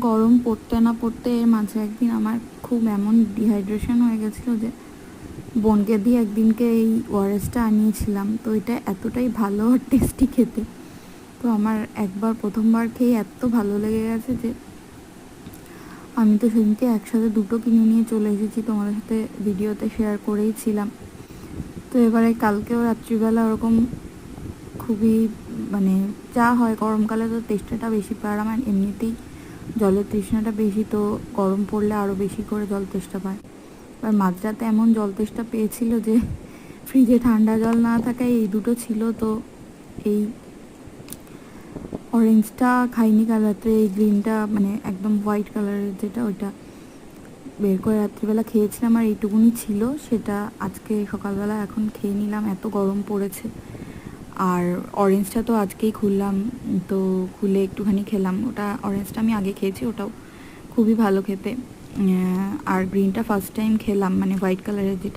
গরম পড়তে না পড়তে এর মাঝে একদিন আমার খুব এমন ডিহাইড্রেশন হয়ে গেছিলো যে বোনকে দিয়ে একদিনকে এই ওআরএসটা আনিয়েছিলাম। তো এটা এতটাই ভালো আর টেস্টি খেতে, তো আমার একবার প্রথমবার খেয়ে এত ভালো লেগে গেছে যে আমি তো সেদিনকে একসাথে দুটো কিনে নিয়ে চলে এসেছি, তোমাদের সাথে ভিডিওতে শেয়ার করেইছিলাম। তো এবারে কালকেও রাত্রিবেলা ওরকম খুবই মানে যা হয় গরমকালে তো তেষ্টাটা বেশি পায়, আর আমার এমনিতেই জলের তৃষ্ণাটা বেশি, তো গরম পড়লে আরও বেশি করে জল তেষ্টা পায়। এবার মাঝরাতে এমন জল তেষ্টা পেয়েছিল যে ফ্রিজে ঠান্ডা জল না থাকায় এই দুটো ছিল, তো এই অরেঞ্জটা খাইনি কাল রাত্রে, এই গ্রিনটা মানে একদম হোয়াইট কালারের যেটা ওইটা বের করে রাত্রিবেলা খেয়েছিলাম, আর এইটুকুনি ছিল সেটা আজকে সকালবেলা এখন খেয়ে নিলাম, এত গরম পড়েছে। আর অরেঞ্জটা তো আজকেই খুললাম, তো খুলে একটুখানি খেলাম। ওটা অরেঞ্জটা আমি আগে খেয়েছি, ওটাও খুবই ভালো খেতে। আর গ্রিনটা ফার্স্ট টাইম খেলাম, মানে হোয়াইট কালারের যেটা।